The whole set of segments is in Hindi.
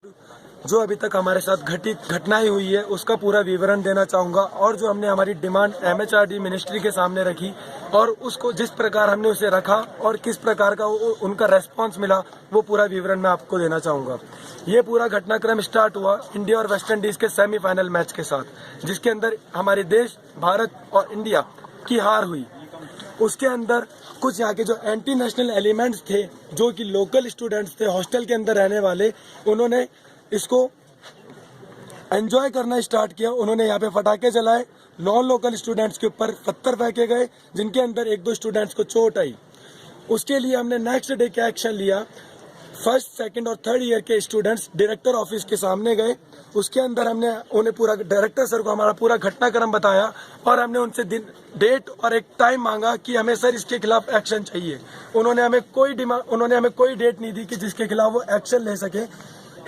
जो अभी तक हमारे साथ घटित घटनाएं हुई है उसका पूरा विवरण देना चाहूँगा और जो हमने हमारी डिमांड MHRD मिनिस्ट्री के सामने रखी और उसको जिस प्रकार हमने उसे रखा और किस प्रकार का उनका रेस्पॉन्स मिला वो पूरा विवरण मैं आपको देना चाहूँगा। ये पूरा घटनाक्रम स्टार्ट हुआ इंडिया और वेस्ट इंडीज के सेमीफाइनल मैच के साथ, जिसके अंदर हमारे देश भारत और इंडिया की हार हुई। उसके अंदर कुछ यहाँ के जो एंटी नेशनल एलिमेंट्स थे, जो कि लोकल स्टूडेंट्स थे हॉस्टल के अंदर रहने वाले, उन्होंने इसको एंजॉय करना स्टार्ट किया। उन्होंने यहाँ पे फटाके जलाए, नॉन लोकल स्टूडेंट्स के ऊपर पत्थर फेंके गए, जिनके अंदर एक दो स्टूडेंट्स को चोट आई। उसके लिए हमने नेक्स्ट डे क्या एक्शन लिया, फर्स्ट सेकंड और थर्ड ईयर के स्टूडेंट्स डायरेक्टर ऑफिस के सामने गए। उसके अंदर हमने उन्हें पूरा डायरेक्टर सर को हमारा पूरा घटनाक्रम बताया और हमने उनसे डेट और एक टाइम मांगा कि हमें सर इसके खिलाफ एक्शन चाहिए। उन्होंने हमें कोई डेट नहीं दी कि जिसके खिलाफ वो एक्शन ले सके।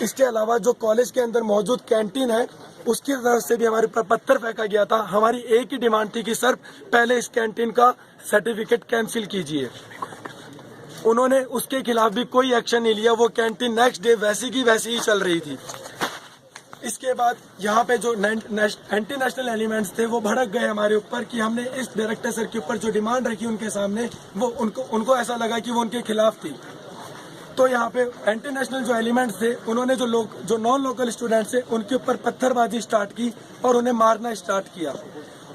इसके अलावा जो कॉलेज के अंदर मौजूद कैंटीन है उसकी तरफ से भी हमारे ऊपर पत्थर फेंका गया था। हमारी एक ही डिमांड थी कि सर पहले इस कैंटीन का सर्टिफिकेट कैंसिल कीजिए। उन्होंने उसके खिलाफ भी कोई एक्शन नहीं लिया। वो कैंटीन नेक्स्ट डे वैसी की वैसी ही चल रही थी। इसके बाद यहाँ पे जो एंटी नेशनल एलिमेंट्स थे वो भड़क गए हमारे ऊपर कि हमने इस डायरेक्टर सर के ऊपर जो डिमांड रखी उनके सामने, वो उनको ऐसा लगा कि वो उनके खिलाफ थी। तो यहाँ पे एंटी नेशनल जो एलिमेंट्स थे उन्होंने जो नॉन लोकल स्टूडेंट्स थे उनके ऊपर पत्थरबाजी स्टार्ट की और उन्हें मारना स्टार्ट किया।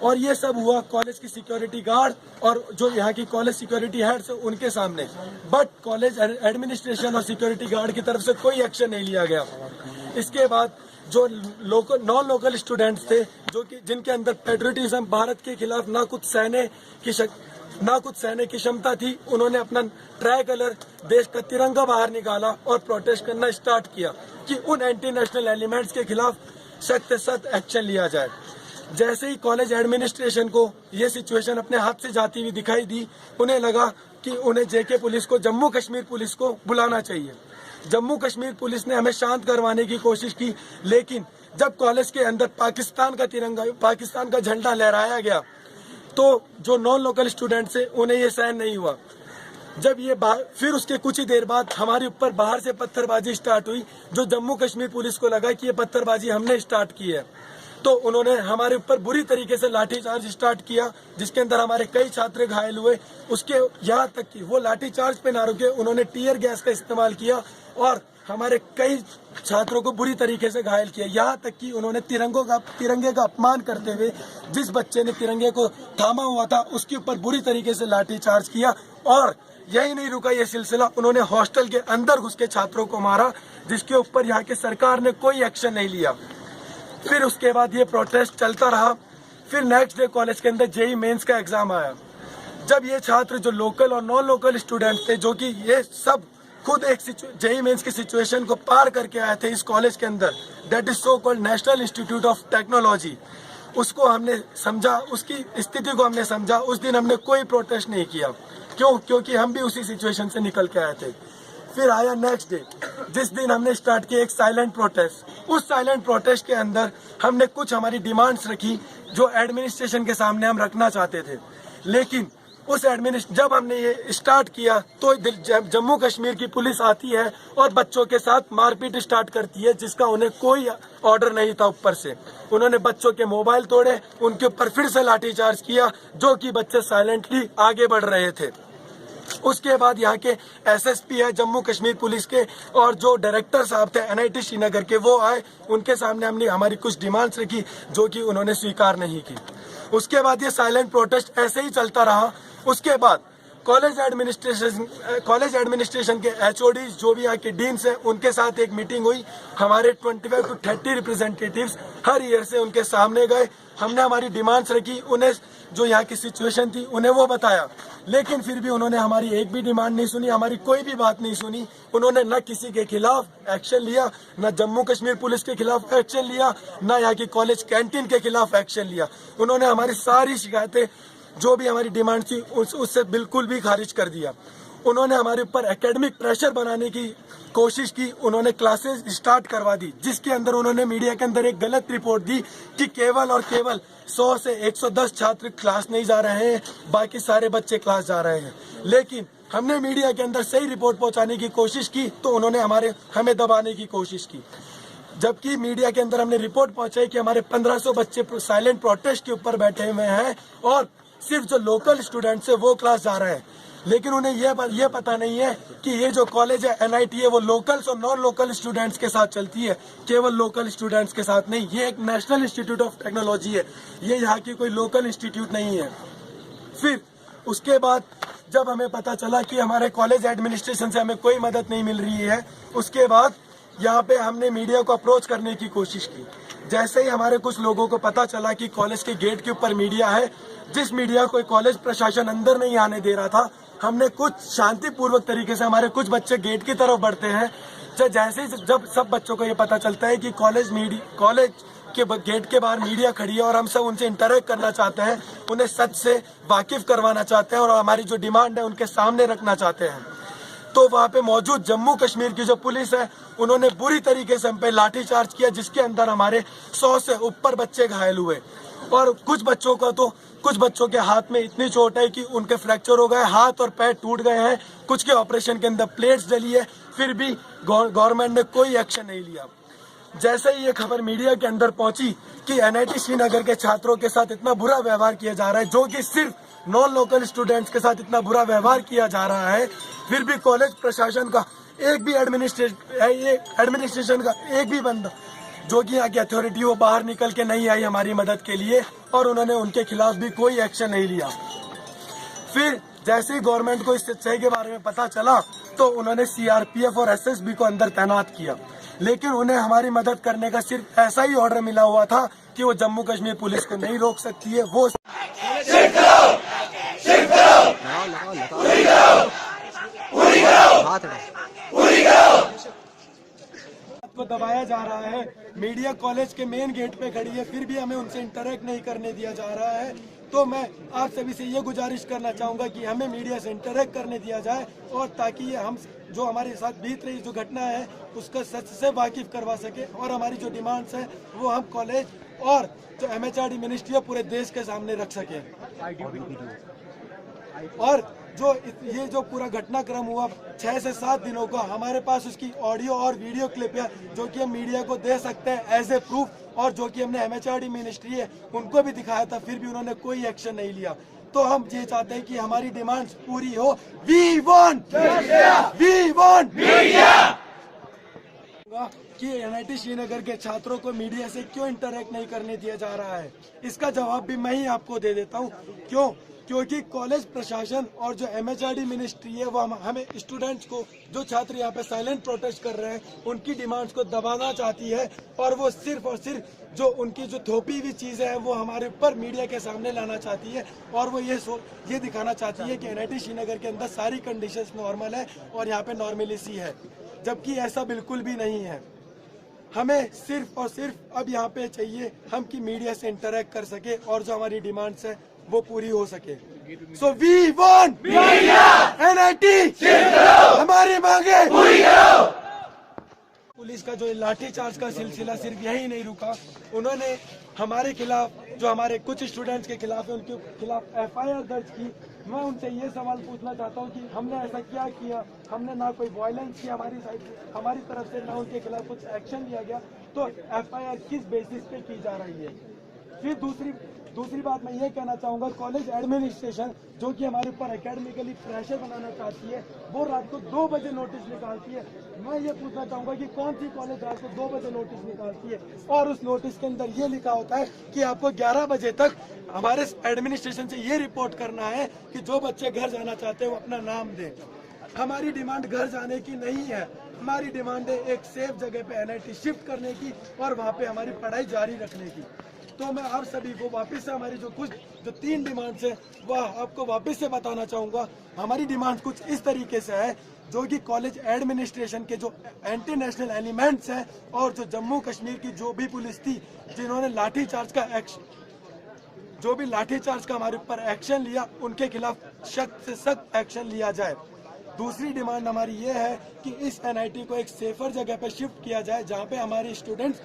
और ये सब हुआ कॉलेज की सिक्योरिटी गार्ड और जो यहाँ की कॉलेज सिक्योरिटी हेड्स उनके सामने। बट कॉलेज एडमिनिस्ट्रेशन और सिक्योरिटी गार्ड की तरफ से कोई एक्शन नहीं लिया गया। इसके बाद जो नॉन लोकल स्टूडेंट्स थे, जो कि जिनके अंदर पेट्रियटिज्म, भारत के खिलाफ ना कुछ सहने की क्षमता थी, उन्होंने अपना ट्राई कलर देश का तिरंगा बाहर निकाला और प्रोटेस्ट करना स्टार्ट किया कि उन एंटी नेशनल एलिमेंट्स के खिलाफ सख्त से सख्त एक्शन लिया जाए। जैसे ही कॉलेज एडमिनिस्ट्रेशन को ये सिचुएशन अपने हाथ से जाती हुई दिखाई दी, उन्हें लगा कि उन्हें JK पुलिस को, जम्मू कश्मीर पुलिस को बुलाना चाहिए। जम्मू कश्मीर पुलिस ने हमें शांत करवाने की कोशिश की, लेकिन जब कॉलेज के अंदर पाकिस्तान का झंडा लहराया गया तो जो नॉन लोकल स्टूडेंट्स थे उन्हें ये सहन नहीं हुआ। फिर उसके कुछ ही देर बाद हमारे ऊपर बाहर से पत्थरबाजी स्टार्ट हुई। जो जम्मू कश्मीर पुलिस को लगा कि ये पत्थरबाजी हमने स्टार्ट की है, तो उन्होंने हमारे ऊपर बुरी तरीके से लाठीचार्ज स्टार्ट किया, जिसके अंदर हमारे कई छात्र घायल हुए। उसके यहाँ तक कि वो लाठीचार्ज पे ना रुके, उन्होंने टीयर गैस का इस्तेमाल किया और हमारे कई छात्रों को बुरी तरीके से घायल किया। यहाँ तक कि उन्होंने तिरंगे का अपमान करते हुए जिस बच्चे ने तिरंगे को थामा हुआ था उसके ऊपर बुरी तरीके से लाठीचार्ज किया। और यही नहीं रुका ये सिलसिला, उन्होंने हॉस्टल के अंदर घुस के छात्रों को मारा, जिसके ऊपर यहाँ की सरकार ने कोई एक्शन नहीं लिया। फिर उसके बाद ये प्रोटेस्ट चलता रहा। फिर नेक्स्ट डे कॉलेज के अंदर JEE मेंस का एग्जाम आया। जब ये छात्र जो लोकल और नॉन लोकल स्टूडेंट थे, जो कि ये सब खुद एक JEE मेंस की सिचुएशन को पार करके आए थे इस कॉलेज के अंदर, that is so called national institute of technology, उसको हमने समझा, उसकी स्थिति को हमने समझा। उस दिन हमने कोई प्रोटेस्ट नहीं किया। क्योंकि हम भी उसी सिचुएशन से निकल के आए थे। फिर आया नेक्स्ट डे, जिस दिन हमने स्टार्ट किया एक साइलेंट प्रोटेस्ट। उस साइलेंट प्रोटेस्ट के अंदर हमने कुछ हमारी डिमांड्स रखी जो एडमिनिस्ट्रेशन के सामने हम रखना चाहते थे। लेकिन जब हमने ये स्टार्ट किया तो जम्मू कश्मीर की पुलिस आती है और बच्चों के साथ मारपीट स्टार्ट करती है, जिसका उन्हें कोई ऑर्डर नहीं था ऊपर से। उन्होंने बच्चों के मोबाइल तोड़े, उनके ऊपर फिर से लाठीचार्ज किया, जो कि बच्चे साइलेंटली आगे बढ़ रहे थे। उसके बाद यहाँ के SSP है जम्मू कश्मीर पुलिस के और जो डायरेक्टर साहब थे NIT श्रीनगर के, वो आए। उनके सामने हमने हमारी कुछ डिमांड्स रखी जो कि उन्होंने स्वीकार नहीं की। उसके बाद ये साइलेंट प्रोटेस्ट ऐसे ही चलता रहा। उसके बाद कॉलेज एडमिनिस्ट्रेशन के HODs, जो भी यहाँ के डीन्स हैं, उनके साथ एक मीटिंग हुई। हमारे 25 to 30 रिप्रेजेंटेटिव्स हर ईयर से उनके सामने गए। हमने हमारी डिमांड्स रखी, उन्हें जो यहाँ की सिचुएशन थी उन्हें वो बताया। लेकिन फिर भी उन्होंने हमारी एक भी डिमांड नहीं सुनी, हमारी कोई भी बात नहीं सुनी। उन्होंने न किसी के खिलाफ एक्शन लिया, न जम्मू कश्मीर पुलिस के खिलाफ एक्शन लिया, न यहाँ की कॉलेज कैंटीन के खिलाफ एक्शन लिया। उन्होंने हमारी सारी शिकायतें, जो भी हमारी डिमांड थी, उससे बिल्कुल भी खारिज कर दिया। उन्होंने हमारे ऊपर एकेडमिक प्रेशर बनाने की कोशिश की। उन्होंने क्लासेस स्टार्ट करवा दी, जिसके अंदर उन्होंने मीडिया के अंदर एक गलत रिपोर्ट दी कि केवल और केवल 100 से 110 छात्र क्लास नहीं जा रहे हैं, बाकी सारे बच्चे क्लास जा रहे हैं। लेकिन हमने मीडिया के अंदर सही रिपोर्ट पहुंचाने की कोशिश की तो उन्होंने हमें दबाने की कोशिश की। जबकि मीडिया के अंदर हमने रिपोर्ट पहुंचाई कि हमारे 1500 बच्चे साइलेंट प्रोटेस्ट के ऊपर बैठे हुए हैं और सिर्फ जो लोकल स्टूडेंट्स है वो क्लास जा रहे हैं, लेकिन उन्हें यह पता नहीं है कि ये जो कॉलेज है NIT है वो लोकल्स और नॉन लोकल स्टूडेंट्स के साथ चलती है, केवल लोकल स्टूडेंट्स के साथ नहीं। ये एक नेशनल इंस्टीट्यूट ऑफ टेक्नोलॉजी है, ये यहाँ की कोई लोकल इंस्टीट्यूट नहीं है। फिर उसके बाद जब हमें पता चला कि हमारे कॉलेज एडमिनिस्ट्रेशन से हमें कोई मदद नहीं मिल रही है, उसके बाद यहाँ पे हमने मीडिया को अप्रोच करने की कोशिश की। जैसे ही हमारे कुछ लोगों को पता चला कि कॉलेज के गेट के ऊपर मीडिया है, जिस मीडिया को कॉलेज प्रशासन अंदर नहीं आने दे रहा था, हमने कुछ शांतिपूर्वक तरीके से हमारे कुछ बच्चे गेट की तरफ बढ़ते हैं। जैसे ही जब सब बच्चों को ये पता चलता है कि कॉलेज के गेट के बाहर मीडिया खड़ी है और हम सब उनसे इंटरेक्ट करना चाहते हैं, उन्हें सच से वाकिफ करवाना चाहते हैं और हमारी जो डिमांड है उनके सामने रखना चाहते हैं, तो वहाँ पे मौजूद जम्मू कश्मीर की जो पुलिस है उन्होंने बुरी तरीके से हम पे लाठीचार्ज किया, जिसके अंदर हमारे 100 से ऊपर बच्चे घायल हुए और कुछ बच्चों के हाथ में इतनी चोट है कि उनके फ्रैक्चर हो गए, हाथ और पैर टूट गए हैं, कुछ के ऑपरेशन के अंदर प्लेट्स डली है, फिर भी गवर्नमेंट ने कोई एक्शन नहीं लिया। जैसे ही ये खबर मीडिया के अंदर पहुंची कि NIT श्रीनगर के छात्रों के साथ इतना बुरा व्यवहार किया जा रहा है, जो कि सिर्फ नॉन लोकल स्टूडेंट्स के साथ इतना बुरा व्यवहार किया जा रहा है, फिर भी कॉलेज प्रशासन का एक भी एडमिनिस्ट्रेशन का एक भी बंदा जो कि यहाँ की अथॉरिटी वो बाहर निकल के नहीं आई हमारी मदद के लिए और उन्होंने उनके खिलाफ भी कोई एक्शन नहीं लिया। फिर जैसे ही गवर्नमेंट को इस सच्चाई के बारे में पता चला तो उन्होंने CRPF और SSB को अंदर तैनात किया, लेकिन उन्हें हमारी मदद करने का सिर्फ ऐसा ही ऑर्डर मिला हुआ था कि वो जम्मू कश्मीर पुलिस को नहीं रोक सकती है। वो को दबाया जा रहा है, मीडिया कॉलेज के मेन गेट पे खड़ी है, फिर भी हमें उनसे इंटरेक्ट नहीं करने दिया जा रहा है। तो मैं आप सभी से ये गुजारिश करना चाहूंगा कि हमें मीडिया से इंटरेक्ट करने दिया जाए और ताकि ये हम जो हमारे साथ बीत रही जो घटना है उसका सच से वाकिफ करवा सके और हमारी जो डिमांड्स है वो हम कॉलेज और जो MHRD मिनिस्ट्री है पूरे देश के सामने रख सके। और जो ये जो पूरा घटनाक्रम हुआ 6 से 7 दिनों का, हमारे पास उसकी ऑडियो और वीडियो क्लिप है जो कि हम मीडिया को दे सकते हैं एज ए प्रूफ, और जो कि हमने MHRD मिनिस्ट्री है उनको भी दिखाया था, फिर भी उन्होंने कोई एक्शन नहीं लिया। तो हम ये चाहते हैं कि हमारी डिमांड्स पूरी हो। वी वांट कि NIT श्रीनगर के छात्रों को मीडिया से क्यों इंटरेक्ट नहीं करने दिया जा रहा है, इसका जवाब भी मैं ही आपको दे देता हूँ। क्योंकि कॉलेज प्रशासन और जो MHRD मिनिस्ट्री है वो हमें स्टूडेंट्स को, जो छात्र यहाँ पे साइलेंट प्रोटेस्ट कर रहे हैं, उनकी डिमांड्स को दबाना चाहती है और वो सिर्फ और सिर्फ जो उनकी जो थोपी हुई चीजें हैं वो हमारे ऊपर मीडिया के सामने लाना चाहती है और वो ये दिखाना चाहती है कि NIT श्रीनगर के अंदर सारी कंडीशंस नॉर्मल है और यहाँ पे नॉर्मलिसी है, जबकि ऐसा बिल्कुल भी नहीं है। हमें सिर्फ और सिर्फ अब यहाँ पे चाहिए हम कि मीडिया से इंटरेक्ट कर सके और जो हमारी डिमांड्स है वो पूरी हो सके। सो वी वांट NIT हमारी मांगे पूरी करो। पुलिस का जो लाठीचार्ज का सिलसिला सिर्फ यही नहीं रुका, उन्होंने हमारे खिलाफ, जो हमारे कुछ स्टूडेंट्स के खिलाफ है, उनके खिलाफ FIR दर्ज की। मैं उनसे ये सवाल पूछना चाहता हूँ कि हमने ऐसा क्या किया? हमने ना कोई वायलेंस किया हमारी तरफ से, ना उनके खिलाफ कुछ एक्शन लिया गया, तो FIR किस बेसिस पे की जा रही है? फिर दूसरी बात मैं ये कहना चाहूंगा, कॉलेज एडमिनिस्ट्रेशन जो कि हमारे ऊपर एकेडमिकली प्रेशर बनाना चाहती है, वो रात को 2 बजे नोटिस निकालती है। मैं ये पूछना चाहूंगा कि कौन सी कॉलेज रात को 2 बजे नोटिस निकालती है और उस नोटिस के अंदर ये लिखा होता है कि आपको 11 बजे तक हमारे एडमिनिस्ट्रेशन से ये रिपोर्ट करना है कि जो बच्चे घर जाना चाहते हैं वो अपना नाम दें। हमारी डिमांड घर जाने की नहीं है, हमारी डिमांड है एक सेफ जगह पे NIT शिफ्ट करने की और वहाँ पे हमारी पढ़ाई जारी रखने की। तो मैं आप सभी को वापस से हमारी जो 3 डिमांड्स है वह आपको वापस से बताना चाहूँगा। हमारी डिमांड कुछ इस तरीके से है, जो कि कॉलेज एडमिनिस्ट्रेशन के जो एंटी नेशनल एलिमेंट्स हैं और जो जम्मू कश्मीर की जो भी पुलिस थी जिन्होंने लाठीचार्ज का हमारे ऊपर एक्शन लिया, उनके खिलाफ सख्त से सख्त एक्शन लिया जाए। दूसरी डिमांड हमारी ये है कि इस NIT को एक सेफर जगह पे शिफ्ट किया जाए जहाँ पे हमारे स्टूडेंट्स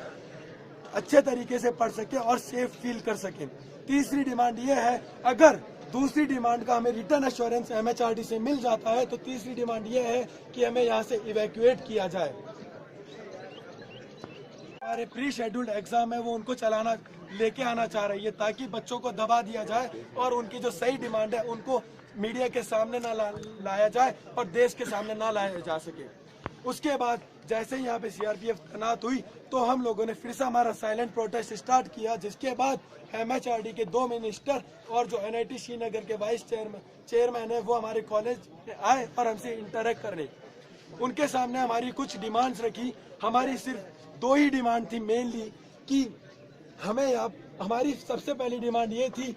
अच्छे तरीके से पढ़ सके और सेफ फील कर सके। तीसरी डिमांड ये है, अगर दूसरी डिमांड का हमें रिटर्न एश्योरेंस MHRD से मिल जाता है, तो तीसरी डिमांड ये है कि हमें यहाँ से इवैक्यूएट किया जाए। हमारे प्री शेड्यूल्ड एग्जाम है वो उनको चलाना लेके आना चाह रही है ताकि बच्चों को दबा दिया जाए और उनकी जो सही डिमांड है उनको मीडिया के सामने ना लाया जाए और देश के सामने ना लाया जा सके। उसके बाद जैसे ही यहाँ पे CRPF तैनात हुई तो हम लोगों ने फिर से हमारा साइलेंट प्रोटेस्ट स्टार्ट किया, जिसके बाद MHRD के 2 मिनिस्टर और जो NIT श्रीनगर के वाइस चेयरमैन है वो हमारे कॉलेज में आए और हमसे इंटरेक्ट करने। उनके सामने हमारी कुछ डिमांड्स रखी। हमारी सिर्फ 2 ही डिमांड थी मेनली कि हमें हमारी सबसे पहली डिमांड ये थी